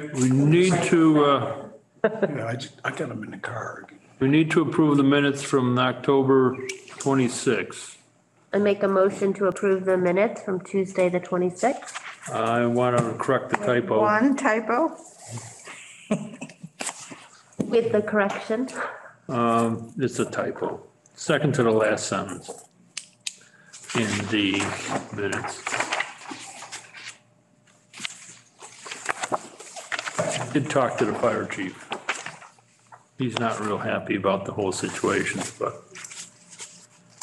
right, we need to, Yeah, I got them in the car. we need to approve the minutes from October 26th. I make a motion to approve the minutes from Tuesday, the 26th. I want to correct the typo. One typo? With the correction. It's a typo. Second to the last sentence in the minutes. I did talk to the fire chief. He's not real happy about the whole situation, but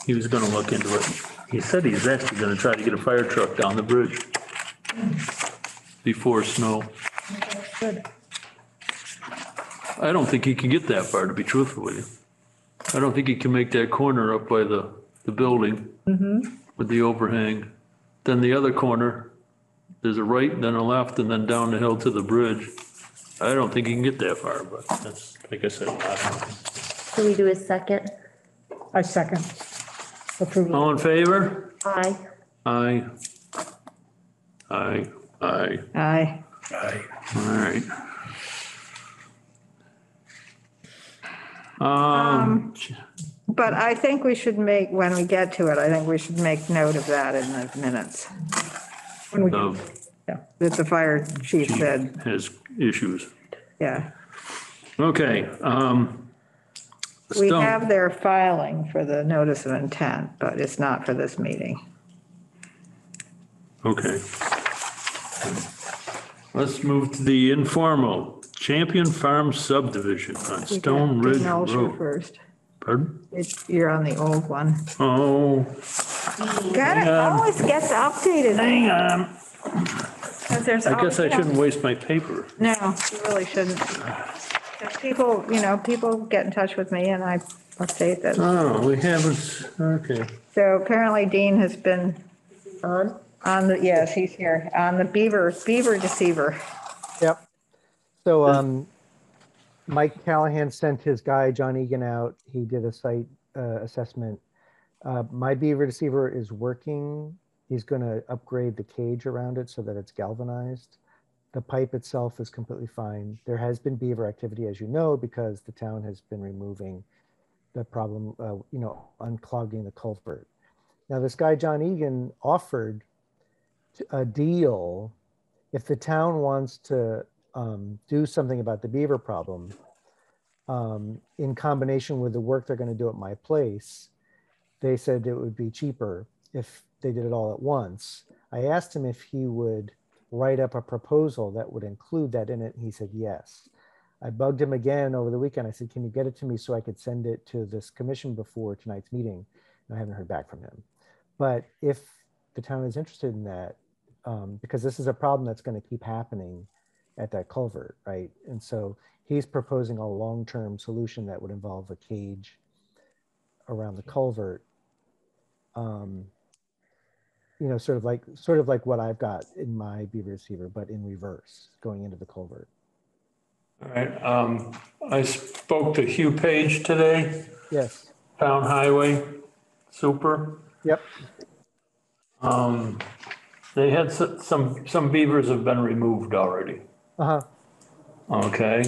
he was gonna look into it. He said he's actually gonna try to get a fire truck down the bridge before snow. Good. I don't think he can get that far, to be truthful with you. I don't think he can make that corner up by the building with the overhang. Then the other corner, there's a right, then a left, and then down the hill to the bridge. I don't think he can get that far, but that's, like I said, I don't know. Can we do a second? I second. Approval. All in favor? Aye. Aye. Aye. Aye. Aye. Aye. All right. But I think we should make, when we get to it, I think we should make note of that in the minutes. When we, Of yeah, that the fire chief said, has issues. yeah. Okay. We Stone. have their filing for the notice of intent, but it's not for this meeting. Okay. Let's move to the informal Champion Farm Subdivision on Stone Ridge Dean Olsher Road. first. Pardon? You're on the old one. Oh, Gotta always gets updated. hang on. 'Cause there's I guess I always- shouldn't waste my paper. No, you really shouldn't. 'Cause people, people get in touch with me and I update them. Oh, we haven't, okay. So apparently Dean has been On? yes, he's here, on the beaver deceiver. Yep. So Mike Callahan sent his guy, John Egan, out. He did a site assessment. My beaver deceiver is working. He's going to upgrade the cage around it so that it's galvanized. The pipe itself is completely fine. There has been beaver activity, as you know, because the town has been removing the problem, unclogging the culvert. Now, this guy, John Egan, offered a deal if the town wants to do something about the beaver problem in combination with the work they're going to do at my place. They said it would be cheaper if they did it all at once. I asked him if he would write up a proposal that would include that in it. And he said, yes. I bugged him again over the weekend. I said, can you get it to me so I could send it to this commission before tonight's meeting? And I haven't heard back from him. But if the town is interested in that, because this is a problem that's going to keep happening at that culvert, right? And so he's proposing a long-term solution that would involve a cage around the culvert. Sort of like what I've got in my beaver receiver, but in reverse, going into the culvert. All right, I spoke to Hugh Page today, Yes. Town Highway Super. Yep. They had some beavers have been removed already. Uh-huh. Okay.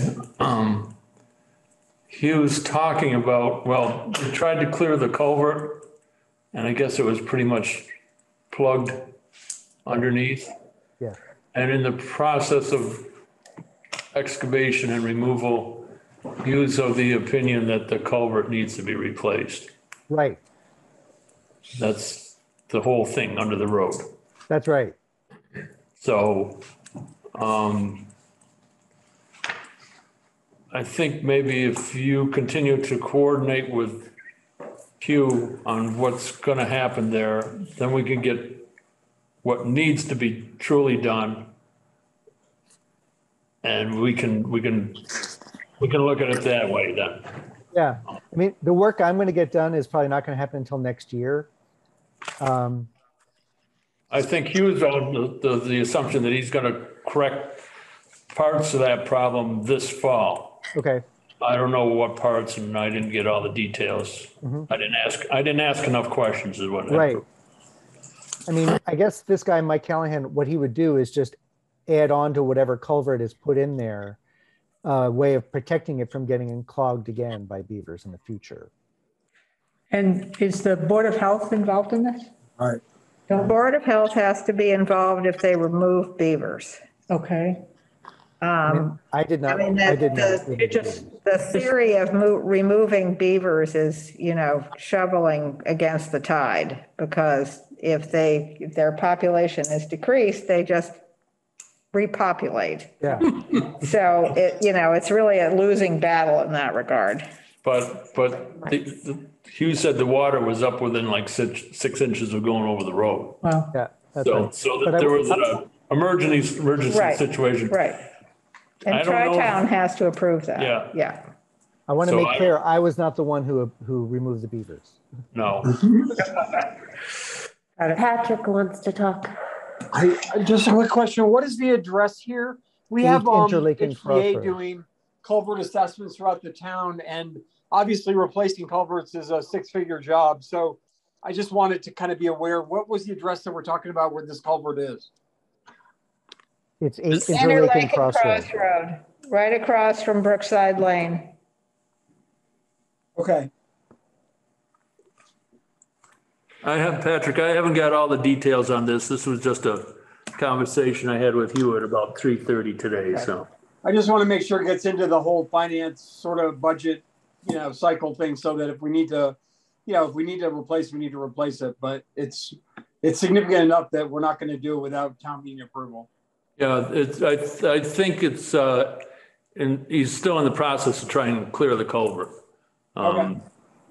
He was talking about, well, they tried to clear the culvert and I guess it was pretty much plugged underneath. Yeah. And in the process of excavation and removal, he was of the opinion that the culvert needs to be replaced. Right. That's the whole thing under the road. That's right. So, I think maybe if you continue to coordinate with Hugh on what's gonna happen there, then we can get what needs to be truly done. And we can look at it that way then. Yeah. I mean, the work I'm going to get done is probably not going to happen until next year. I think Hugh's on the assumption that he's gonna correct parts of that problem this fall. Okay. I don't know what parts, and I didn't get all the details. I didn't ask enough questions is what. Right. I mean, I guess this guy, Mike Callahan, what he would do is just add on to whatever culvert is put in there, way of protecting it from getting clogged again by beavers in the future. And is the Board of Health involved in this? All right. The Board of Health has to be involved if they remove beavers. Okay. I did not. I mean, I did not. It just, The theory of removing beavers is, shoveling against the tide, because if their population is decreased, they just repopulate. Yeah. So it's really a losing battle in that regard. But Hugh said the water was up within like 6 inches of going over the road. well, Yeah. That's So, right. so But that there was an emergency Right, situation. Right. And I don't know. Tri-Town has to approve that. Yeah. Yeah. I want to So make clear, I was not the one who removed the beavers. No. Patrick wants to talk. Just a quick question. What is the address here? We have Interlake and HVA Crossroads. doing culvert assessments throughout the town, and obviously replacing culverts is a 6-figure job. So I just wanted to kind of be aware, what was the address that we're talking about where this culvert is? It's Interlake and Crossroads. Crossroad, right across from Brookside Lane. Okay. Patrick, I haven't got all the details on this. This was just a conversation I had with you at about 3:30 today, so. I just want to make sure it gets into the whole finance sort of budget, cycle thing, so that if we need to, if we need to replace, we need to replace it. But it's significant enough that we're not going to do it without town meeting approval. Yeah, I think it's, and he's still in the process of trying to clear the culvert. Okay.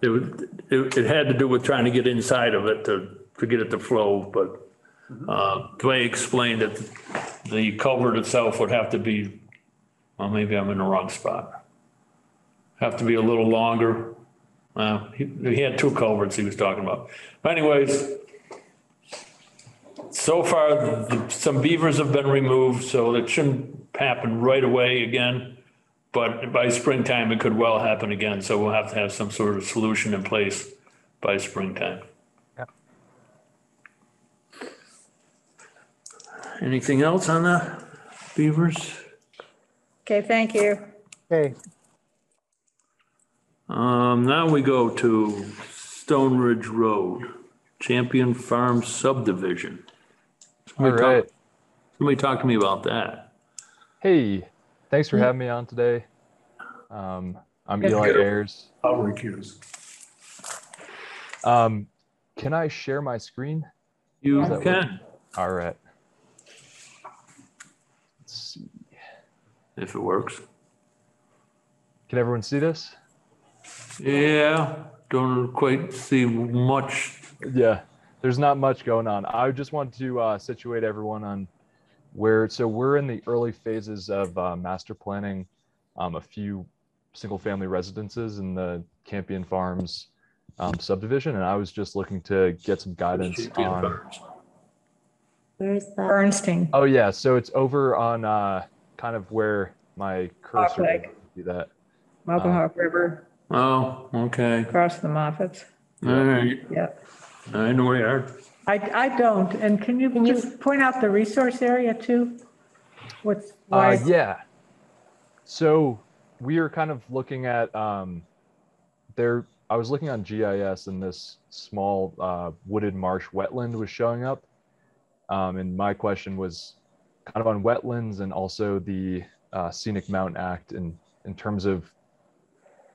It had to do with trying to get inside of it to get it to flow, but Dwayne explained that the culvert itself would have to be, well, maybe I'm in the wrong spot. Have to be a little longer. He had 2 culverts he was talking about. But anyways, so far, some beavers have been removed, so it shouldn't happen right away again. But by springtime, it could well happen again. So we'll have to have some sort of solution in place by springtime. Yep. Anything else on the beavers? Okay, thank you. Okay. Now we go to Stone Ridge Road, Champion Farm Subdivision. All right. Somebody talk to me about that. Hey, thanks for having me on today. I'm Eli Ayers. I'll recuse. Can I share my screen? You Does that can, work? All right. Let's see. if it works. Can everyone see this? Yeah, don't quite see much. Yeah, there's not much going on. I just want to situate everyone on so we're in the early phases of master planning a few single family residences in the Campion Farms subdivision. And I was just looking to get some guidance on. Where is that? Bernstein. Oh yeah, so it's over on kind of where my cursor Lake. would be that. Mohawk River, Oh, okay. across the Moffats. All right, Yeah. I know where you are. I don't. And can you just point out the resource area too? Why? Yeah. So we are kind of looking at there. I was looking on GIS, and this small wooded marsh wetland was showing up. And my question was kind of on wetlands and also the Scenic Mountain Act in terms of,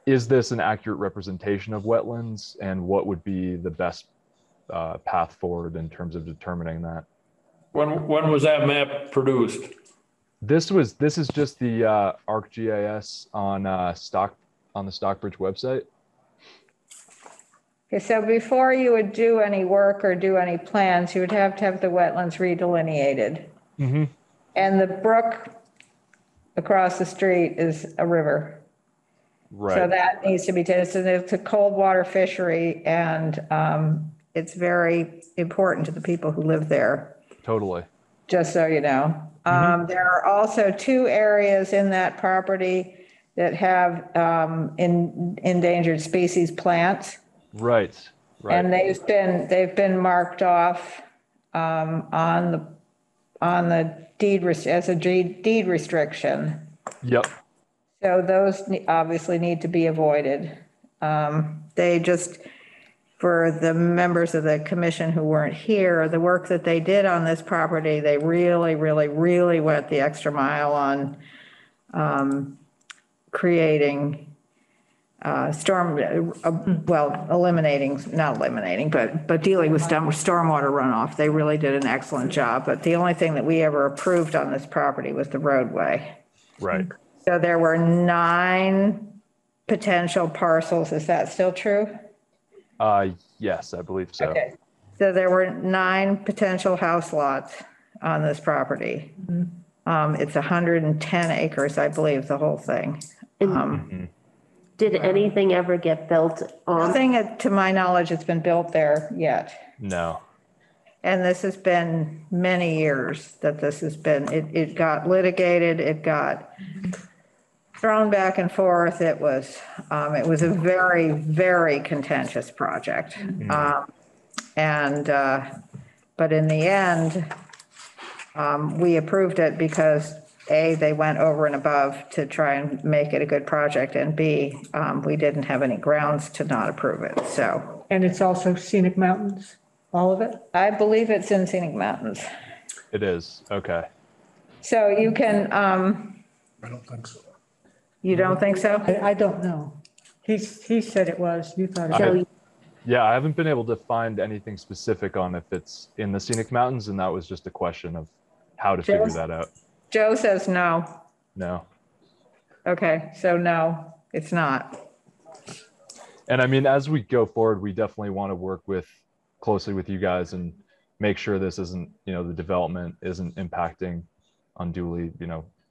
is this an accurate representation of wetlands, and what would be the best path forward in terms of determining that? When was that map produced? This is just the ArcGIS on the Stockbridge website. Okay, so before you would do any work or do any plans, you would have to have the wetlands redelineated. Mm-hmm. And the brook across the street is a river. Right. So that needs to be, it's a cold water fishery, and it's very important to the people who live there, Totally. just so you know. There are also 2 areas in that property that have endangered species plants. Right. Right. And they've been marked off on on the as a deed restriction. Yep. So those obviously need to be avoided. They just, for the members of the commission who weren't here, the work that they did on this property, they really, really, really went the extra mile on creating not eliminating, but dealing with stormwater runoff. They really did an excellent job. But the only thing that we ever approved on this property was the roadway. Right. So there were 9 potential parcels. Is that still true? Yes, I believe so. Okay. So there were 9 potential house lots on this property. It's 110 acres, I believe, the whole thing. Did anything ever get built on? Nothing, to my knowledge, has been built there yet. No. And this has been many years that this has been, it got litigated, it got thrown back and forth. It was a very, very contentious project. But in the end, we approved it because A, they went over and above to try and make it a good project, and B, we didn't have any grounds to not approve it, so. And it's also scenic mountains, all of it? I believe it's in Scenic Mountains. It is. Okay. So you can, I don't think so. you don't think so? I don't know. He said it was, you thought it I- was. Yeah, I haven't been able to find anything specific on if it's in the scenic mountains, and that was just a question of how to figure that out. Joe says no. No. Okay, so no, it's not. And I mean, as we go forward, we definitely want to work closely with you guys and make sure this isn't, the development isn't impacting unduly,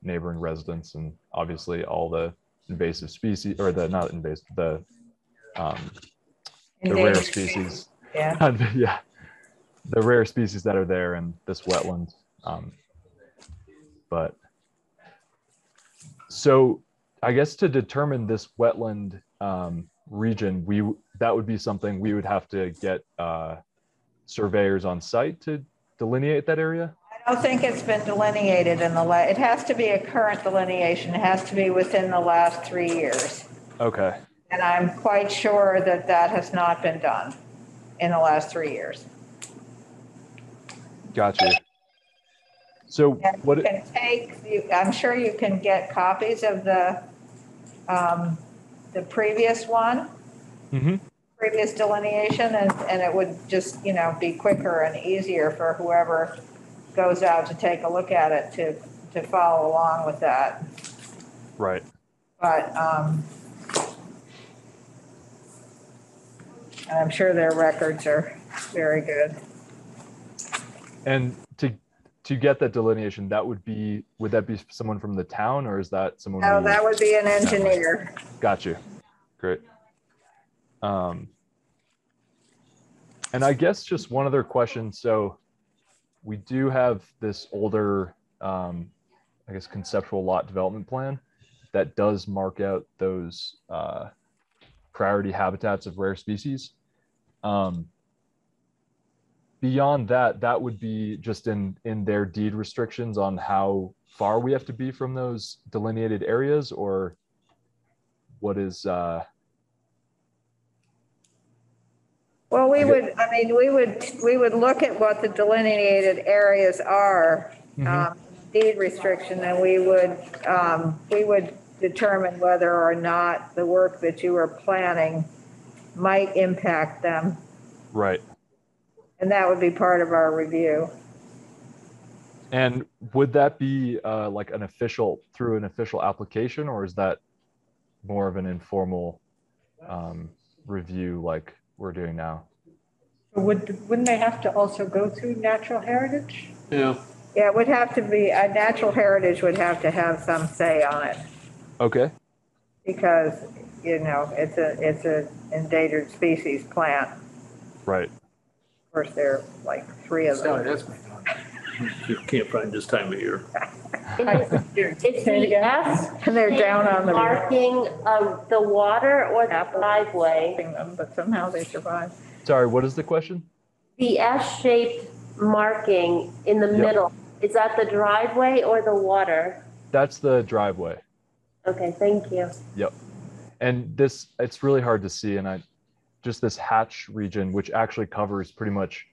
neighboring residents, and obviously all the invasive species, or not invasive, the rare species. Yeah. Yeah. The rare species that are there in this wetland. But so I guess to determine this wetland region, that would be something we would have to get surveyors on site to delineate that area. I don't think it's been delineated it has to be a current delineation. It has to be within the last 3 years. Okay. And I'm quite sure that has not been done in the last 3 years. Gotcha. So And what? I'm sure you can get copies of the previous one, previous delineation, and it would just, be quicker and easier for whoever goes out to take a look at it to follow along with that. Right. But, and I'm sure their records are very good. And to get that delineation, would that be someone from the town, or is that someone? No, that would be an engineer. Got you. Great. And I guess just one other question. So we do have this older, I guess, conceptual lot development plan that does mark out those priority habitats of rare species. Beyond that, that would be just in their deed restrictions on how far we have to be from those delineated areas, or what is? Well, we would look at what the delineated areas are, deed restriction, and we would determine whether or not the work that you are planning might impact them. Right. And that would be part of our review. And would that be like through an official application, or is that more of an informal review like we're doing now? Wouldn't they have to also go through natural heritage? Yeah. Yeah, it would have to be, natural heritage would have to have some say on it, Okay. because, it's a endangered species plant. Right. Of course, there are like 3 of Sally, them. that's my dog. You can't find this time of year. Is the S And they're down on the marking of the water or the driveway? them, but somehow they survive. Sorry, what is the question? The S-shaped marking in the Yep. middle, Is that the driveway or the water? That's the driveway. Okay, thank you. Yep. And this, it's really hard to see. And just this hatch region, which actually covers pretty much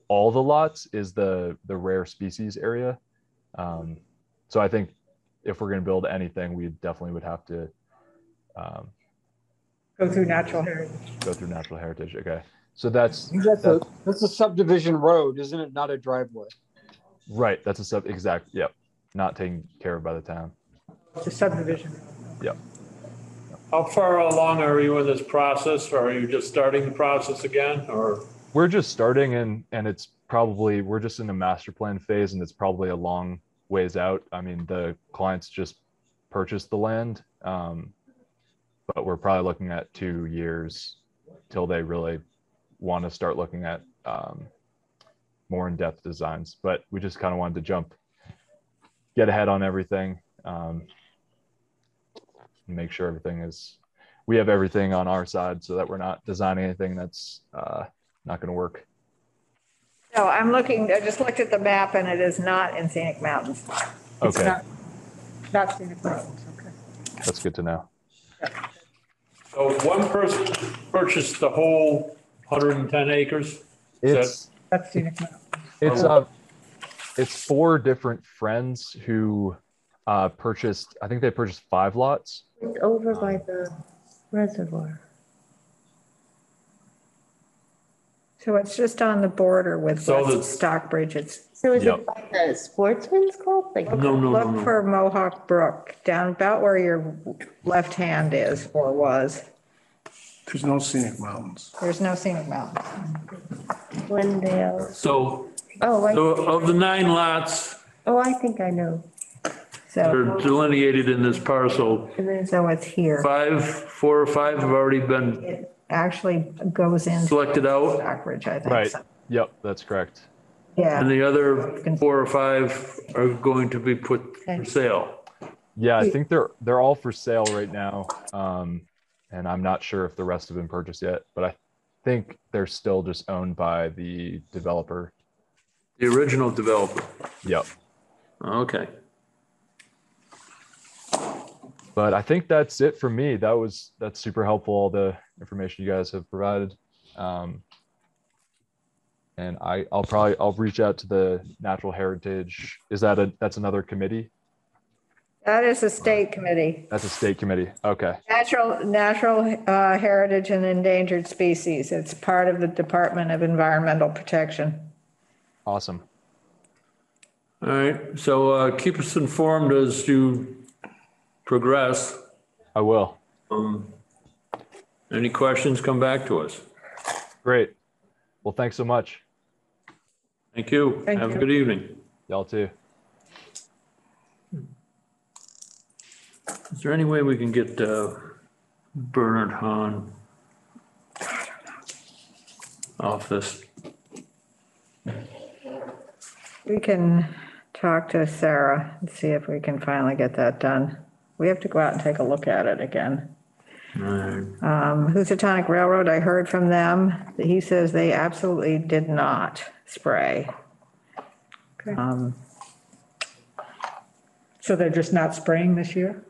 all the lots, is the rare species area. So I think if we're going to build anything, we definitely would have to Go through natural heritage. go through natural heritage. Okay. So that's That's a subdivision road, isn't it? Not a driveway. right. That's a exact. Yep. Not taken care of by the town. It's a subdivision. Yep. How far along are you in this process? Or are you just starting the process again, or? We're just starting, and it's probably, we're just in the master plan phase, and it's probably a long ways out. I mean, the clients just purchased the land, but we're probably looking at 2 years till they really want to start looking at more in-depth designs. But we just kind of wanted to get ahead on everything, make sure we have everything on our side so that we're not designing anything that's not going to work. No, I just looked at the map and it is not in scenic mountains. It's Okay, not scenic mountains, okay. that's good to know. So one person purchased the whole 110 acres? It's That's scenic mountains. it's 4 different friends who purchased, I think they purchased 5 lots. It's over by the reservoir. So it's just on the border with So West the- Stockbridge. It's So is Yep. it by the Sportsman's Club? Like, No. look for Mohawk Brook, down about where your left hand is or was. There's no scenic mountains. There's no scenic mountains. Glendale. So Oh, of the 9 lots I think I know. that are So, delineated in this parcel, And then so it's here. 4 or 5 have already been It actually goes into selected out, Stockbridge, I think. Right. So, Yep, that's correct. yeah. and the other 4 or 5 are going to be put for sale. Yeah, I think they're all for sale right now. And I'm not sure if the rest have been purchased yet, but I think they're still just owned by the developer. The original developer. Yep. Okay. But I think that's it for me. That's super helpful, all the information you guys have provided. And I'll reach out to the Natural Heritage. That's another committee? That is a state committee. That's a state committee. Okay. Natural Heritage and Endangered Species. It's part of the Department of Environmental Protection. Awesome. All right, so keep us informed as you progress. I will. Any questions, come back to us. Great. Well, thanks so much. Thank you. Thank Have a you. good evening. Y'all too. Is there any way we can get Bernard Hahn off this? We can talk to Sarah and see if we can finally get that done. We have to go out and take a look at it again. All right. Housatonic Railroad, I heard from them. He says they absolutely did not spray. Okay. So they're just not spraying this year?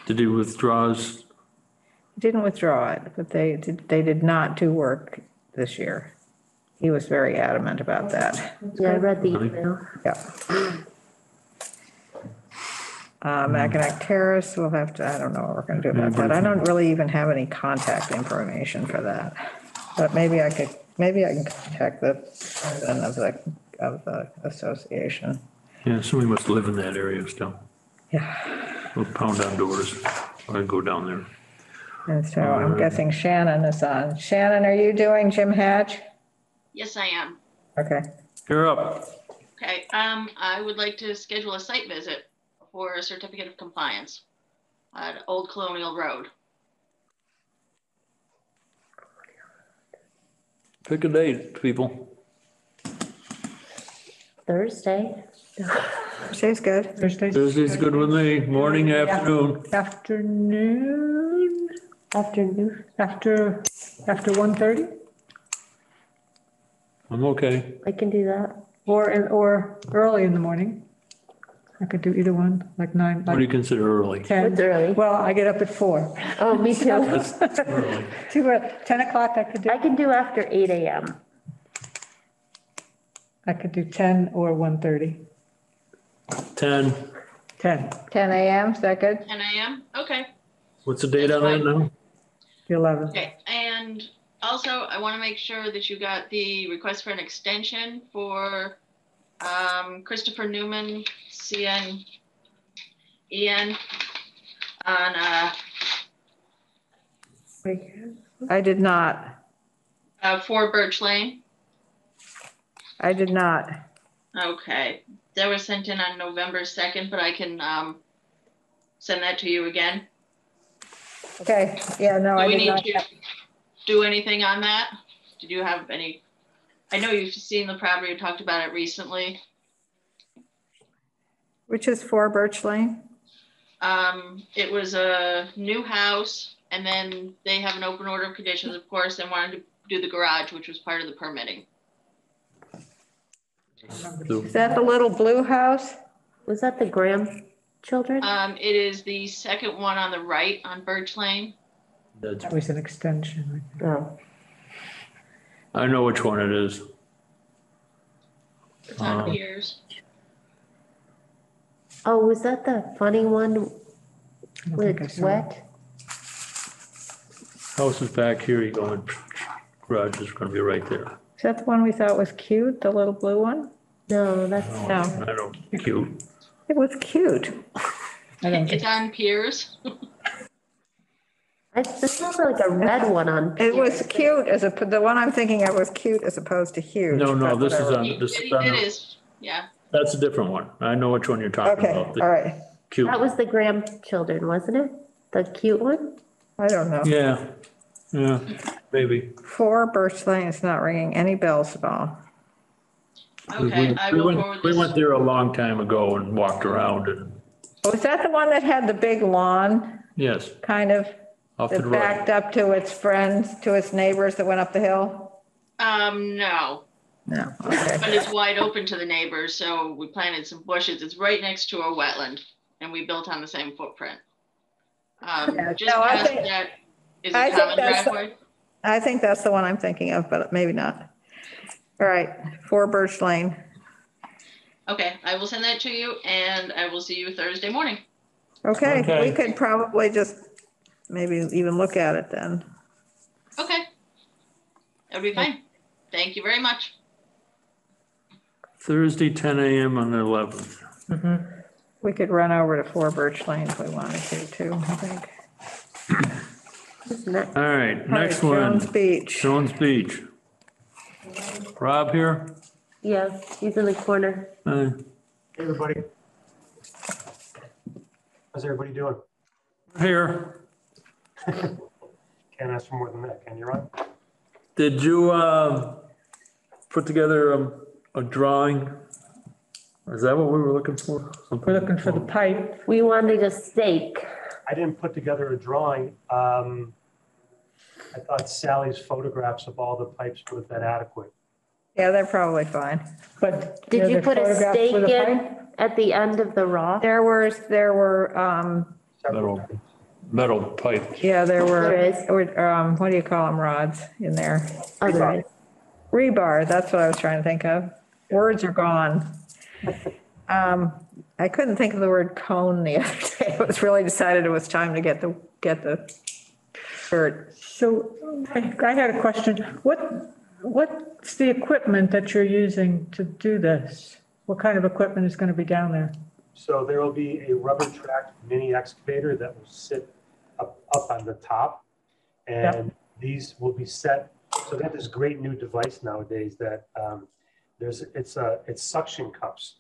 Did he withdraw his? Didn't withdraw it, but they did not do work this year. He was very adamant about that. Yeah, I read the email. Yeah. Mackinac Terrace, we'll have to, I don't know what we're gonna do about that. I don't really even have any contact information for that. But maybe I can contact the president of the association. Yeah, somebody must live in that area still. Yeah. We'll pound on doors. I go down there. And so I'm guessing Shannon is on. Shannon, are you doing Jim Hatch? Yes, I am. Okay. You're up. Okay, I would like to schedule a site visit for a certificate of compliance at Old Colonial Road. Pick a date, people. Thursday. Thursday's good. Thursday? Thursday's good with me. Morning, afternoon. Afternoon, Afternoon. after 1:30? I'm okay. I can do that. or early in the morning. I could do either one, like 9, What do you like consider early? 10. What's early? Well, I get up at 4. Oh, me too. Early. 10 o'clock I could do. I can do after 8 AM. I could do 10 or 1:30. 10. 10, 10 a.m., is that good? 10 a.m.? Okay. What's the date on that now? the 11th. Okay, and also I want to make sure that you got the request for an extension for Christopher Newman, CNEN, on I did not. 4 Birch Lane. I did not. Okay, that was sent in on November 2nd, but I can send that to you again. Okay, yeah, no, Do I we did need not. to do anything on that? Did you have any? I know you've seen the property, you talked about it recently. Which is 4 Birch Lane? It was a new house, and then they have an open order of conditions, of course, and wanted to do the garage, which was part of the permitting. Is that the little blue house? Was that the grandchildren? It is the second one on the right on Birch Lane. That's, That was an extension. Oh, I know which one it is. It's on Piers. oh, was that the funny one I don't where think I it's saw it. wet? House is back here, you go in, garage is gonna be right there. Is that the one we thought was cute, the little blue one? No, that's, No, I don't, cute. it was cute. I don't think, It's on Piers. this looks like a red one on. It was cute the one I'm thinking of was cute as opposed to huge. No, but this is whatever. on, this is It on, is, yeah. that's a different one. I know which one you're talking Okay, about. all The right. cute. That was the grandchildren, wasn't it? The cute one? I don't know. Yeah, maybe. 4 Birch Lane is not ringing any bells at all. Okay, I will forward We this. went there a long time ago and walked around and, Was that the one that had the big lawn, yes, kind of, off to the that right. backed up to its friends, to its neighbors that went up the hill? No, No, okay. but it's wide open to the neighbors, so we planted some bushes. It's right next to a wetland, and we built on the same footprint. Just No, I past think- that is I a think common that's- driveway. I think that's the one I'm thinking of, but maybe not. All right, 4 Birch Lane. Okay, I will send that to you, and I will see you Thursday morning. Okay, Okay. we could probably just maybe even look at it then. Okay. That'll be fine. Thank you very much. Thursday, 10 a.m. on the 11th. We could run over to 4 Birch Lane if we wanted to too, I think. Isn't that- All right, next All right, one. Jones Beach. Jones Beach. Rob here? Yeah, he's in the corner. Hi. Hey, everybody. How's everybody doing? Here. Can't ask for more than that, can you, Ron? Did you put together a drawing? Is that what we were looking for? we're looking for the pipe. We wanted a stake. I didn't put together a drawing. I thought Sally's photographs of all the pipes would have been adequate. Yeah, they're probably fine. But Did you the put a photographs stake for the in pipe? at the end of the rock? There were, Several Metal pipe. yeah, there There is. were, what do you call them, rods in there? Oh, there is. Rebar, that's what I was trying to think of. Words are gone. I couldn't think of the word cone the other day. It was really decided it was time to get the shirt. So I had a question. What's the equipment that you're using to do this? What kind of equipment is going to be down there? So there will be a rubber tracked mini excavator that will sit up on the top. And these will be set. So they have this great new device nowadays that it's suction cups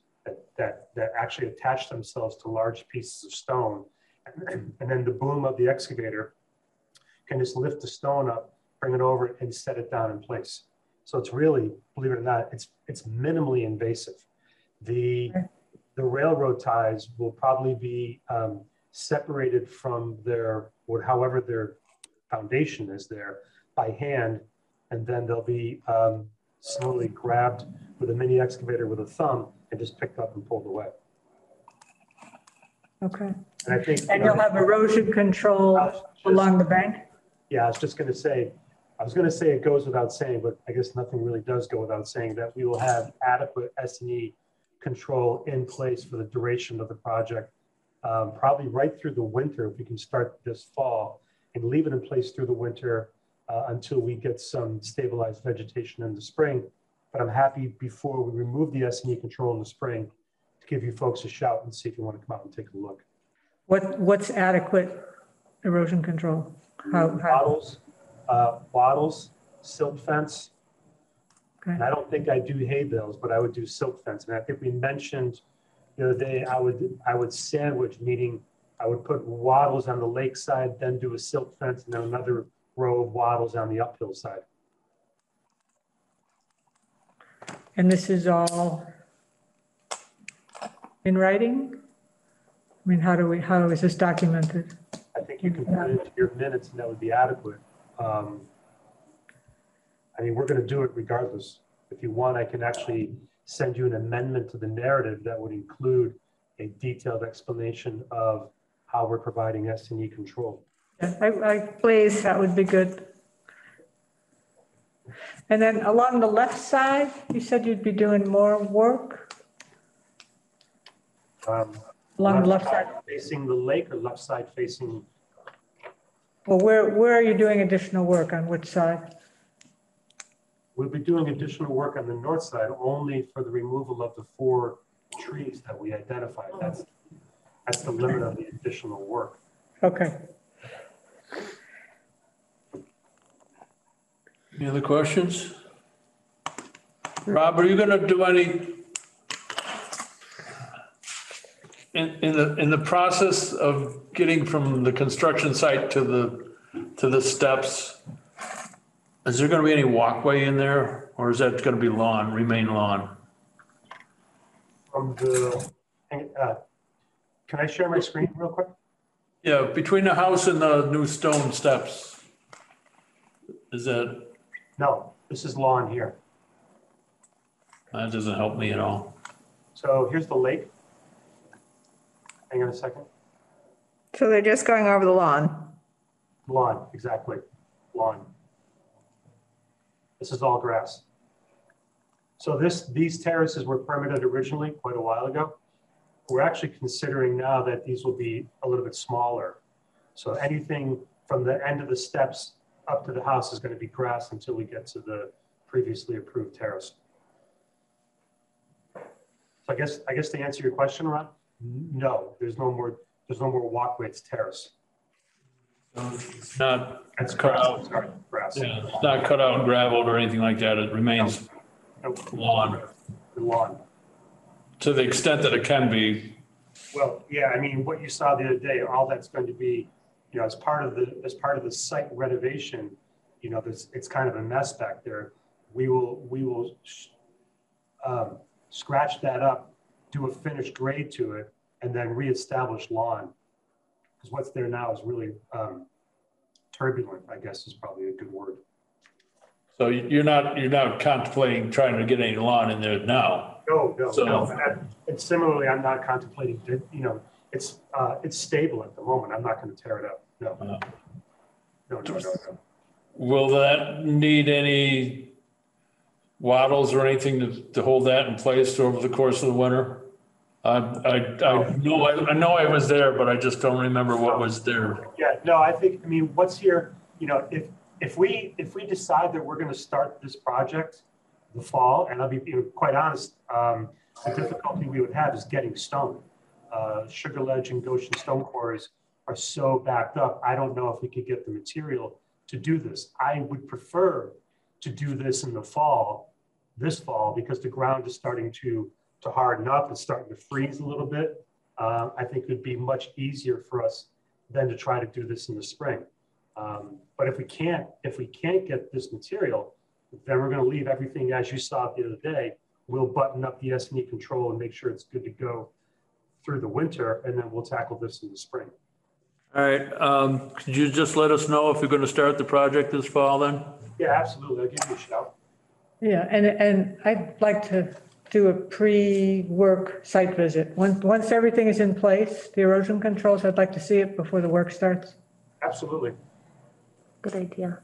that actually attach themselves to large pieces of stone. And then the boom of the excavator can just lift the stone up, bring it over and set it down in place. So it's really, believe it or not, it's minimally invasive. The railroad ties will probably be separated from however their foundation is there by hand, and then they'll be slowly grabbed with a mini excavator with a thumb and just picked up and pulled away. Okay. And I think. And you'll have erosion control along the bank? Yeah, I was just going to say, it goes without saying, but I guess nothing really does go without saying that we will have adequate S&E control in place for the duration of the project, probably right through the winter, if we can start this fall and leave it in place through the winter until we get some stabilized vegetation in the spring. But I'm happy before we remove the S&E control in the spring to give you folks a shout and see if you want to come out and take a look. What's adequate erosion control? Wattles, silt fence. Okay. And I don't think I do hay bales, but I would do silt fence. And I think we mentioned the other day, I would sandwich, meaning I would put wattles on the lake side, then do a silt fence, and then another row of wattles on the uphill side. And this is all in writing? I mean, how is this documented? I think you can put it into your minutes and that would be adequate. I mean, we're going to do it regardless. If you want, I can actually send you an amendment to the narrative that would include a detailed explanation of how we're providing S&E control. Please, that would be good. And then along the left side, you said you'd be doing more work? Along the left side? Facing the lake or left side facing? Well, where are you doing additional work? On which side? We'll be doing additional work on the north side only for the removal of the 4 trees that we identified. That's the limit of the additional work. Okay. Any other questions? Rob, are you gonna do any, in the process of getting from the construction site to the steps, is there gonna be any walkway in there, or is that gonna be lawn, remain lawn? From the, can I share my screen real quick? Yeah, between the house and the new stone steps. Is that? No, this is lawn here. That doesn't help me at all. So here's the lake. Hang on a second. So they're just going over the lawn. Lawn, exactly, lawn. This is all grass. So these terraces were permitted originally quite a while ago. We're actually considering now that these will be a little bit smaller. So anything from the end of the steps up to the house is going to be grass until we get to the previously approved terrace. So I guess to answer your question, Ron, no, there's no more walkway, it's terrace. It's not, It's cut grass. out. Sorry, grass. Yeah, it's not cut out and gravelled or anything like that. It remains lawn The lawn. to the extent that it can be. Well, yeah, I mean, what you saw the other day, all that's going to be, you know, as part of the site renovation, you know, it's kind of a mess back there. We will scratch that up, do a finished grade to it, and then reestablish lawn. Because what's there now is really turbulent, I guess is probably a good word. So you're not contemplating trying to get any lawn in there now? No. And similarly, I'm not contemplating, you know, it's stable at the moment. I'm not going to tear it up. No. No. Will that need any wattles or anything to hold that in place over the course of the winter? I know I was there, but I just don't remember what was there. Yeah, no, I mean, what's here, you know, if we decide that we're going to start this project the fall, and I'll be quite honest, the difficulty we would have is getting stone. Sugar Ledge and Goshen stone quarries are so backed up. I don't know if we could get the material to do this. I would prefer to do this in the fall, this fall, because the ground is starting to harden up. It's starting to freeze a little bit. I think it would be much easier for us than to try to do this in the spring. But if we can't get this material, then we're going to leave everything as you saw the other day. We'll button up the S&E control and make sure it's good to go through the winter, and then we'll tackle this in the spring. All right, could you just let us know if you're going to start the project this fall then? Yeah, absolutely. I'll give you a shout. Yeah, and I'd like to do a pre-work site visit. Once everything is in place, the erosion controls, I'd like to see it before the work starts. Absolutely. Good idea.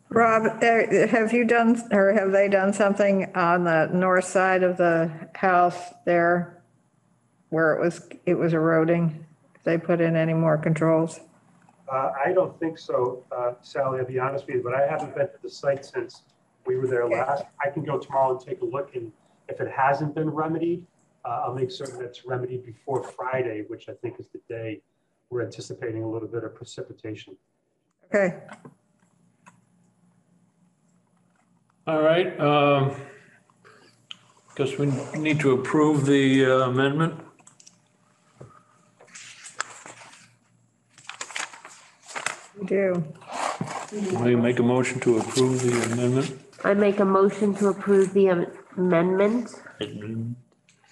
Rob, have you done, or have they done something on the north side of the house there where it was eroding? They put in any more controls? I don't think so, Sally, I'll be honest with you, but I haven't been to the site since we were there last. I can go tomorrow and take a look, and if it hasn't been remedied, I'll make certain that it's remedied before Friday, which I think is the day we're anticipating a little bit of precipitation. Okay. All right, guess we need to approve the amendment. We do. Will you make a motion to approve the amendment? I make a motion to approve the amendment.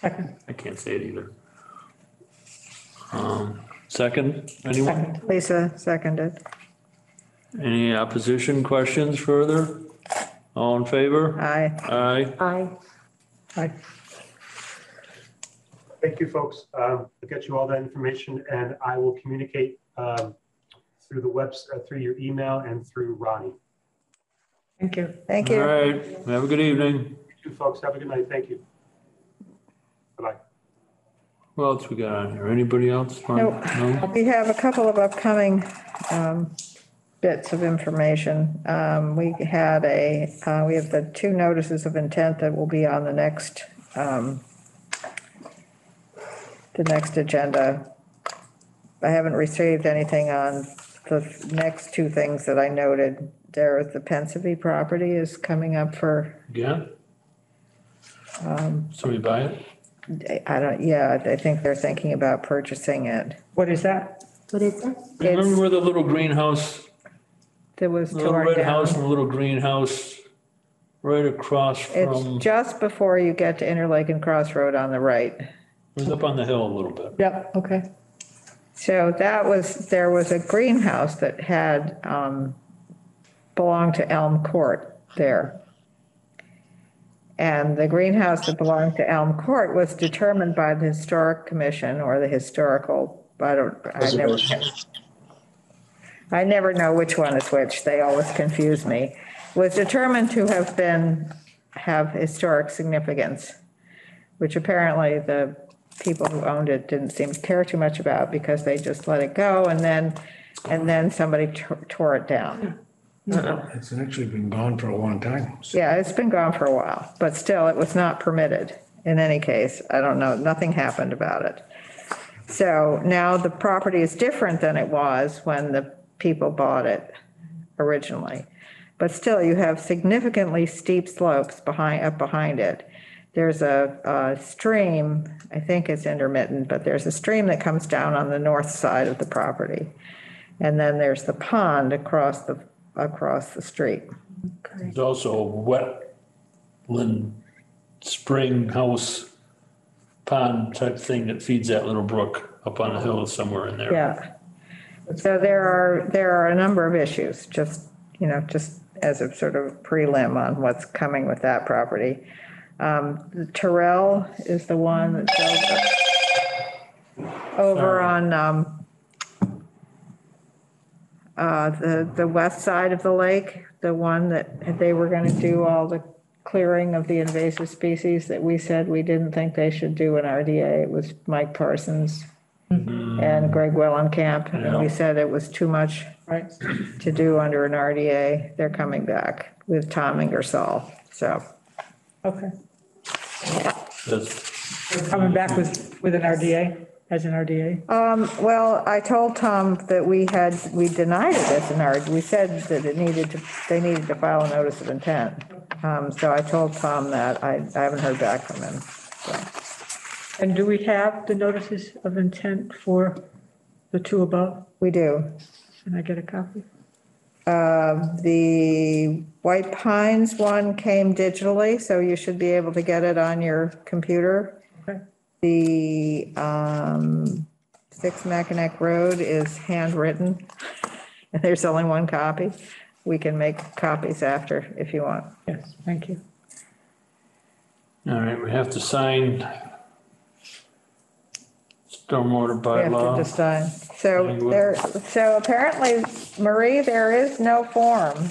Second. I can't say it either. Second, anyone? Lisa seconded. Any opposition, questions further? All in favor? Aye. Aye. Aye. Aye. Thank you, folks. I'll get you all that information, and I will communicate through the through your email and through Ronnie. Thank you. Thank All you. right, have a good evening. You folks, have a good night. Thank you. Bye-bye. What else we got on here? Anybody else? No? We have a couple of upcoming bits of information. We have the 2 notices of intent that will be on the next agenda. I haven't received anything on the next 2 things that I noted. There, the Pensivy property is coming up for, Yeah? Somebody buy it? I think they're thinking about purchasing it. What is that? What is that? Remember where the little greenhouse, There was little torn red down. house and the little greenhouse right across It's from, it just before you get to Interlake and Crossroad on the right. was up on the hill a little bit. Yep, okay. So there was a greenhouse that had, belonged to Elm Court there. And the greenhouse that belonged to Elm Court was determined by the Historic Commission or the Historical, I never know which one is which. They always confuse me. Was determined to have historic significance, which apparently the people who owned it didn't seem to care too much about because they just let it go and then somebody tore it down. It's actually been gone for a long time. Yeah, it's been gone for a while, but still it was not permitted in any case. I don't know, nothing happened about it. So now the property is different than it was when the people bought it originally. But still you have significantly steep slopes up behind it. There's a stream, I think it's intermittent, but there's a stream that comes down on the north side of the property. And then there's the pond across the street. There's also a wetland spring house pond type thing that feeds that little brook up on the hill somewhere in there. Yeah. So there are a number of issues, just as a sort of prelim on what's coming with that property. The Terrell is the one that's over on the west side of the lake, the one that they were going to do all the clearing of the invasive species that we said we didn't think they should do in RDA. It was Mike Parsons and Greg Wellenkamp, and we said it was too much to do under an RDA. They're coming back with Tom Ingersoll, so. Okay. That's- Coming back with an RDA, as an RDA? Well, I told Tom that we denied it as an RDA. We said that they needed to file a notice of intent. So I told Tom that. I haven't heard back from him. So. And do we have the notices of intent for the 2 above? We do. Can I get a copy? The White Pines one came digitally, so you should be able to get it on your computer. Okay. The 6 Mackinac Road is handwritten. There's only 1 copy. we can make copies after if you want. Yes, thank you. All right, we have to sign stormwater We have to bylaw. decide. So apparently, Marie, there is no form.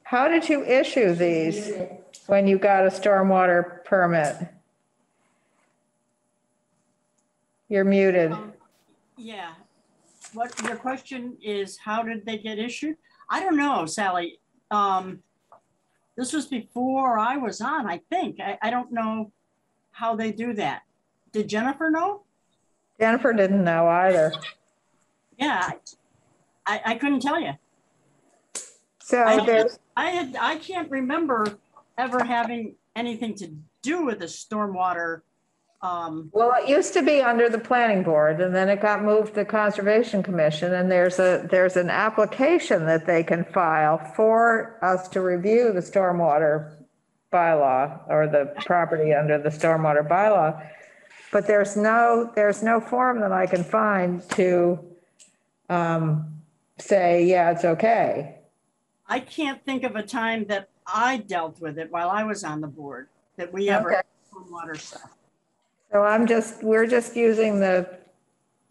How did you issue these when you got a stormwater permit? You're muted. Yeah. What your question is, how did they get issued? I don't know, Sally. This was before I was on, I think. I don't know how they do that. Did Jennifer know? Jennifer didn't know either. Yeah, I couldn't tell you. So there's, I can't remember ever having anything to do with the stormwater. well, it used to be under the planning board and then it got moved to Conservation Commission, and there's an application that they can file for us to review the stormwater bylaw or the property under the stormwater bylaw. But there's no form that I can find to say, yeah, it's okay. I can't think of a time that I dealt with it while I was on the board, that we ever had stormwater stuff. So we're just using the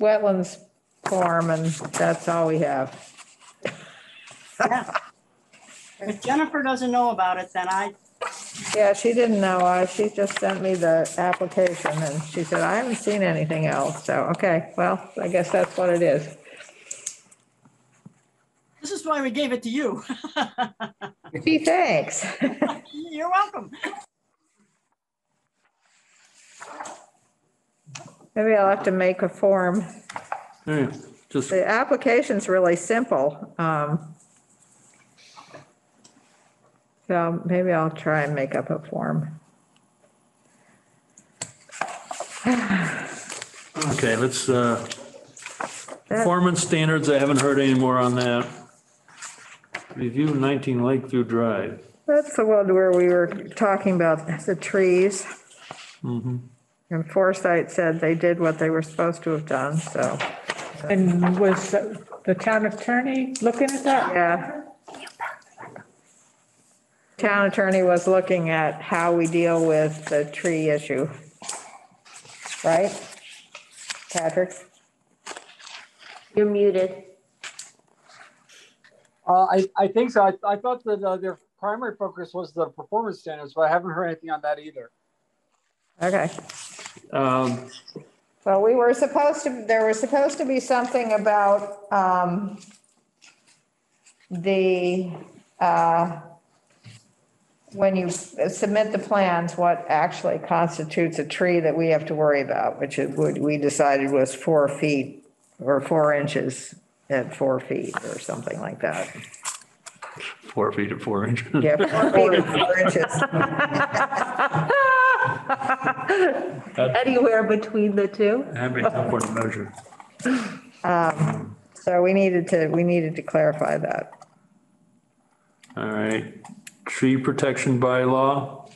wetlands form and that's all we have. Yeah. If Jennifer doesn't know about it, then Yeah, she didn't know. She just sent me the application and she said, I haven't seen anything else. So, okay, well, I guess that's what it is. this is why we gave it to you. Gee, thanks. You're welcome. Maybe I'll have to make a form. Yeah, just, The application's really simple. So maybe I'll try and make up a form. okay, let's, performance standards, I haven't heard any more on that. Review 19 Lakeview Drive. That's the one where we were talking about the trees. And Foresight said they did what they were supposed to have done, so. And was the town attorney looking at that? Yeah. Town attorney was looking at how we deal with the tree issue. Right? Patrick? You're muted. I think so. I thought that their primary focus was the performance standards, but I haven't heard anything on that either. Okay. Well, there was supposed to be something about when you submit the plans, what actually constitutes a tree that we have to worry about, which we decided was 4 feet or 4 inches at 4 feet or something like that. 4 feet at 4 inches. Yeah, 4 feet and 4 inches. Anywhere between the two? That'd be a tough one to measure. So we needed to clarify that. All right, tree protection bylaw.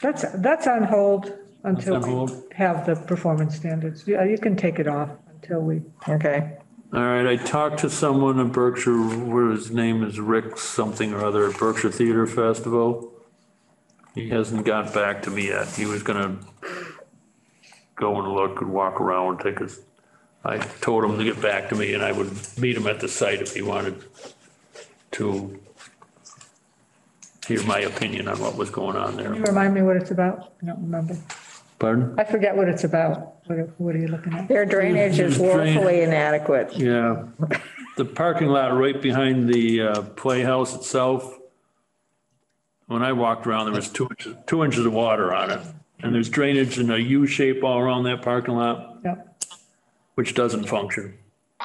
That's on hold until on we hold? have the performance standards. Yeah, you can take it off until we. Okay. All right, I talked to someone in Berkshire, where his name is Rick something or other, at Berkshire Theater Festival. He hasn't got back to me yet. He was gonna go and look and walk around, I told him to get back to me and I would meet him at the site if he wanted to hear my opinion on what was going on there. Can you remind me what it's about? I don't remember. Pardon? I forget what it's about. What are you looking at? Their drainage is woefully inadequate. Yeah, the parking lot right behind the playhouse itself. When I walked around, there was 2 inches of water on it. And there's drainage in a U shape all around that parking lot, Yep. which doesn't function.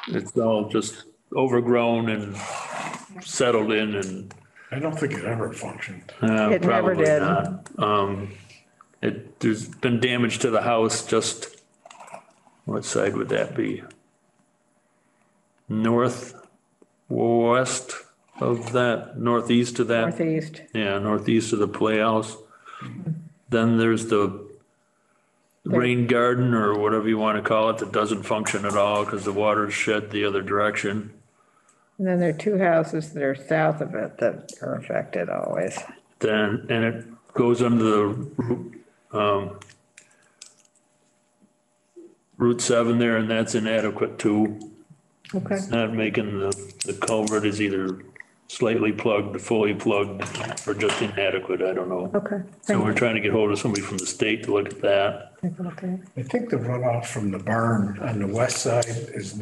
It's all just overgrown and settled in and. I don't think it ever functioned. It never Probably did. not. There's been damage to the house, just, what side would that be? Northwest of that, northeast of that? Northeast. Yeah, northeast of the playhouse. Then there's the rain garden or whatever you want to call it that doesn't function at all because the water's shed the other direction. And then there are two houses that are south of it that are affected always. Then, and it goes under the, Route 7 there, and that's inadequate too. Okay, It's not making the culvert is either slightly plugged, fully plugged, or just inadequate, I don't know. okay. So we're trying to get hold of somebody from the state to look at that. Take a look at it. I think the runoff from the barn on the west side is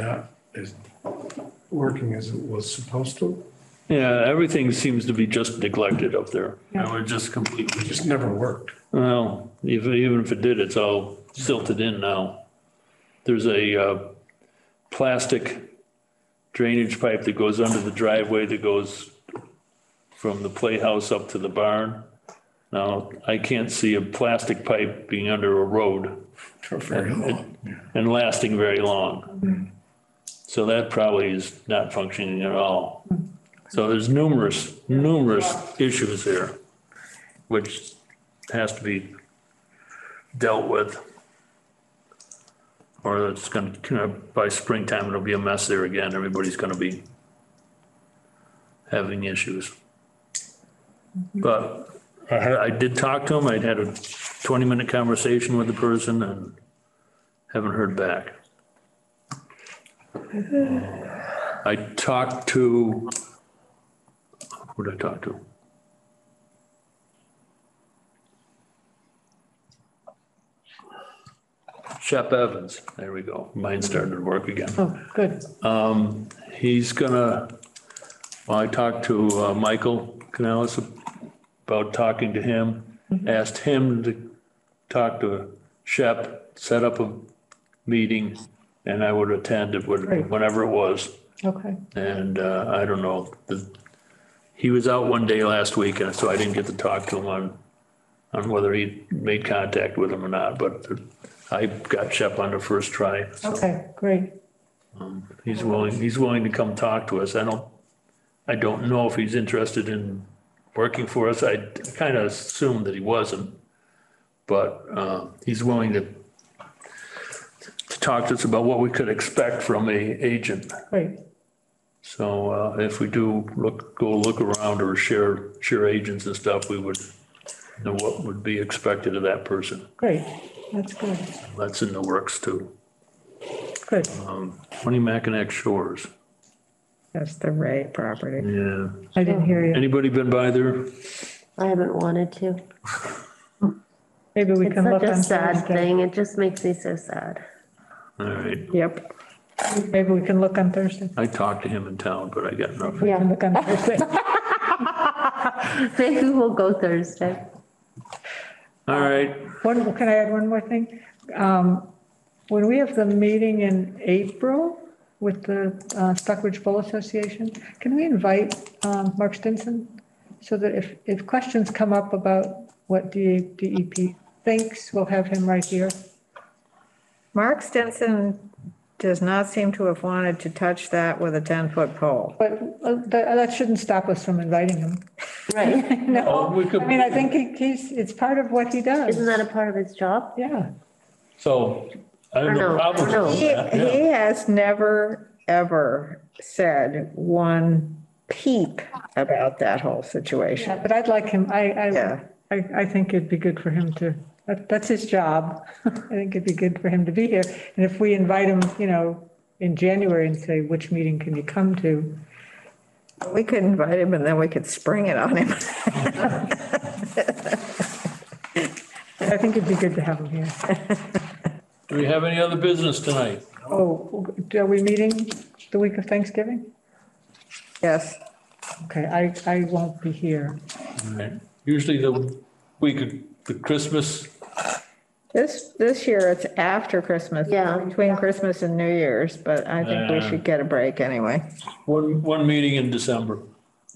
working as it was supposed to. Yeah, everything seems to be just neglected up there. And we're just completely, It just never worked. well, even if it did, it's all silted in now. There's a plastic drainage pipe that goes under the driveway that goes from the playhouse up to the barn. Now, I can't see a plastic pipe being under a road For very long. Yeah. and lasting very long. So that probably is not functioning at all. So there's numerous issues there, which has to be dealt with. Or it's going to, by springtime, it'll be a mess there again. Everybody's going to be having issues. But I did talk to him. I'd had a 20-minute conversation with the person and haven't heard back. I talked to, who did I talk to? Shep Evans, there we go. Mine started to work again. Oh, good. He's gonna, well, I talked to Michael Canales about talking to him, asked him to talk to Shep, set up a meeting, and I would attend it whenever it was. Okay, And I don't know, he was out one day last week, and so I didn't get to talk to him on whether he made contact with him or not, but I got Shep on the first try. So, okay, great. he's willing to come talk to us. I don't know if he's interested in working for us. I kind of assumed that he wasn't, but go willing to talk to us about what we could expect from a agent. Great. So if we do go look around or share agents and stuff, we would know what would be expected of that person. Great. That's good. That's in the works too. Good. 20 Mackinac Shores. That's the Ray property. Yeah. I didn't hear you. Anybody been by there? I haven't wanted to. Maybe we It's can look such on a sad Thursday. thing. It just makes me so sad. All right. Yep. Maybe we can look on Thursday. I talked to him in town, but I got nothing. We can look on Thursday. Maybe we'll go Thursday. All right. Can I add one more thing? When we have the meeting in April with the Stockbridge Bowl Association, can we invite Mark Stinson? So that if questions come up about what DEP thinks, we'll have him right here. Mark Stinson does not seem to have wanted to touch that with a 10-foot pole. But that shouldn't stop us from inviting him. Right. No, Oh, we could- I mean, I think it's part of what he does. Isn't that a part of his job? Yeah. So I have no Or no, problem or no. with He that. Yeah. he has never, ever said one peep about that whole situation. But I'd like him, Yeah. I think it'd be good for him to, that's his job. I think it'd be good for him to be here. And if we invite him, in January and say, which meeting can you come to? We could invite him and then we could spring it on him. I think it'd be good to have him here. Do we have any other business tonight? Oh, are we meeting the week of Thanksgiving? Yes. Okay, I won't be here. All right. Usually the week of the Christmas. This year it's after Christmas. Yeah. Between Christmas and New Year's, but I think we should get a break anyway. One meeting in December.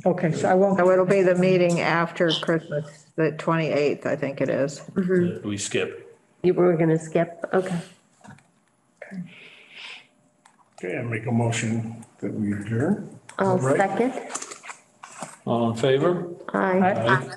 Okay, so I won't, So it'll be the meeting after Christmas, the 28th, I think it is. We skip. You were gonna skip, okay. Okay, I make a motion that we adjourn. I'll Right. second. All in favor? Aye. I-